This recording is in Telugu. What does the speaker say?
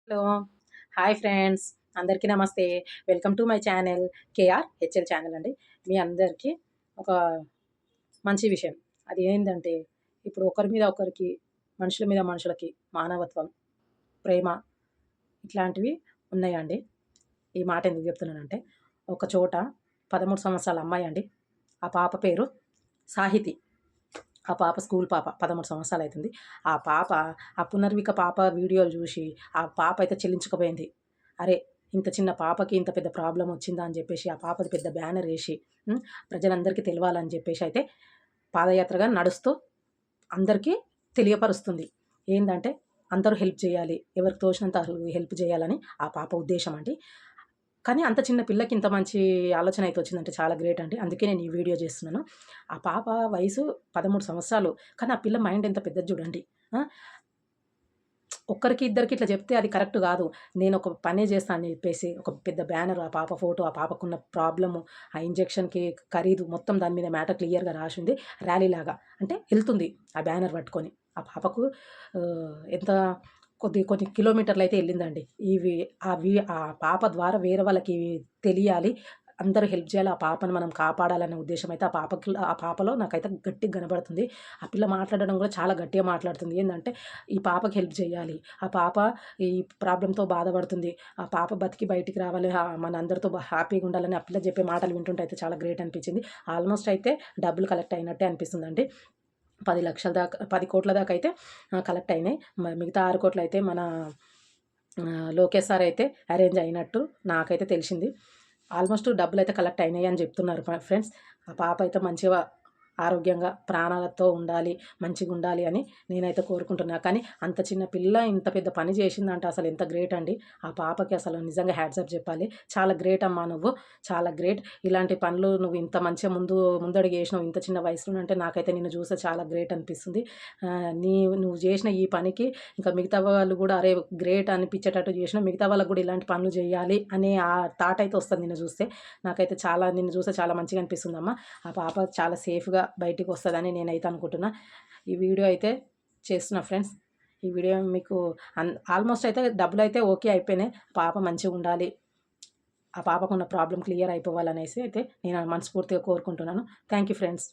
హలో. Hi friends. అందరికీ నమస్తే. Welcome to my channel K R H L channel అండి. మీ అందరికీ ఒక మంచి విషయం. అది ఏందంటే ఇప్పుడు ఒకరి మీద ఒకరికి, మనుషుల మీద మనుషులకి మానవత్వం, ప్రేమ ఇట్లాంటివి ఉన్నాయండి. ఈ మాట ఎందుకు చెప్తున్నానంటే ఒక చోట 13 సంవత్సరాల అమ్మాయి అండి. ఆ పాప పేరు సాహితి. ఆ పాప స్కూల్ పాప 13 సంవత్సరాలు అవుతుంది. ఆ పాప ఆ పునర్విక పాప వీడియోలు చూసి ఆ పాప అయితే చెల్లించకపోయింది. అరే, ఇంత చిన్న పాపకి ఇంత పెద్ద ప్రాబ్లం వచ్చిందా అని చెప్పేసి ఆ పాపది పెద్ద బ్యానర్ వేసి ప్రజలందరికీ తెలవాలని చెప్పేసి అయితే పాదయాత్రగా నడుస్తూ అందరికీ తెలియపరుస్తుంది. ఏందంటే అందరూ హెల్ప్ చేయాలి, ఎవరికి తోచినంత హెల్ప్ చేయాలని ఆ పాప ఉద్దేశం అండి. కానీ అంత చిన్న పిల్లకి ఇంత మంచి ఆలోచన అయితే వచ్చిందంటే చాలా గ్రేట్ అండి. అందుకే నేను ఈ వీడియో చేస్తున్నాను. ఆ పాప వయసు 13 సంవత్సరాలు. కానీ ఆ పిల్ల మైండ్ ఎంత పెద్దది చూడండి. ఆ! ఒక్కరికి ఇద్దరికి ఇట్లా చెప్తే అది కరెక్ట్ కాదు. నేను ఒక పనే చేస్తా అని చెప్పేసి ఒక పెద్ద బ్యానర్, ఆ పాప ఫోటో, ఆ పాపకున్న ప్రాబ్లము, ఆ ఇంజెక్షన్‌కి ఖరీదు మొత్తం దాని మీద మ్యాటర్ క్లియర్‌గా రాసుంది. ర్యాలీలాగా అంటే ఎళ్తుంది ఆ బ్యానర్ పట్టుకొని. ఆ పాపకు ఎంత కొన్ని కిలోమీటర్లయితే ఎళ్ళిందండి. ఆ పాప ద్వారా వేరే వాళ్ళకి తెలియాలి. అందరూ హెల్ప్ చేయాలి. ఆ పాపని మనం కాపాడాలనే ఉద్దేశ్యం అయితే ఆ పాపలో నాకైతే గట్టిగా కనబడుతుంది. ఆ పిల్ల మాట్లాడడం కూడా చాలా గట్టిగా మాట్లాడుతుంది. ఏందంటే ఈ పాపకి హెల్ప్ చేయాలి. ఆ పాప ఈ ప్రాబ్లమ్‌తో బాధపడుతుంది. ఆ పాప బతికి బయటికి రావాలి. మనందరితో హ్యాపీగా ఉండాలని ఆ పిల్ల చెప్పే మాటలు వింటుంటే అయితే చాలా గ్రేట్ అనిపించింది. ఆల్మోస్ట్ అయితే డబ్బులు కలెక్ట్ అయినట్టే అనిపిస్తుందండి. 10,00,000 దాకా 10,00,00,000 దాకా అయితే కలెక్ట్ అయినాయి. మిగతా 6,00,00,000 అయితే మన లోకేష్ సార్ అయితే అరేంజ్ అయినట్టు నాకైతే తెలిసింది. ఆల్మోస్ట్ డబ్బులైతే కలెక్ట్ అయినాయి అని చెప్తున్నారు ఫ్రెండ్స్. ఆ పాప అయితే మంచిగా ఆరోగ్యంగా ప్రాణాలతో ఉండాలి, మంచిగుండాలి అని నేనైతే కోరుకుంటున్నా. కానీ అంత చిన్న పిల్ల ఇంత పెద్ద పని చేసిందంటే అసలు ఎంత గ్రేట్ అండి. ఆ పాపకి అసలు నిజంగా హ్యాట్స్ ఆఫ్ చెప్పాలి. చాలా గ్రేట్ అమ్మా నువ్వు. చాలా గ్రేట్. ఇలాంటి పనులు నువ్వు ఇంత మంచిగా ముందడుగు ఏసినావు ఇంత చిన్న వయసులోనే అంటే నాకైతే నిన్ను చూస్తే చాలా గ్రేట్ అనిపిస్తుంది. నువ్వు చేసిన ఈ పనికి ఇంకా మిగతా వాళ్ళు కూడా అరే గ్రేట్ అనిపించేటట్టు చేసినావు. మిగతా వాళ్ళకి కూడా ఇలాంటి పనులు చేయాలి అనే ఆ థాట్ అయితే వస్తుంది నిన్ను చూస్తే. నాకైతే నిన్ను చూస్తే చాలా మంచిగా అనిపిస్తుందమ్మా. ఆ పాప చాలా సేఫ్‌గా బయటికి వస్తదని నేనైతే అనుకుంటున్నా. ఈ వీడియో అయితే చేస్తున్నా ఫ్రెండ్స్. ఈ వీడియో మీకు ఆల్మోస్ట్ అయితే డబ్బులైతే ఓకే అయిపోయినాయి. పాప మంచిగుండాలి. ఆ పాపకున్న ప్రాబ్లమ్ క్లియర్ అయిపోవాలనేసి అయితే నేను మనస్ఫూర్తిగా కోరుకుంటున్నాను. Thank you friends.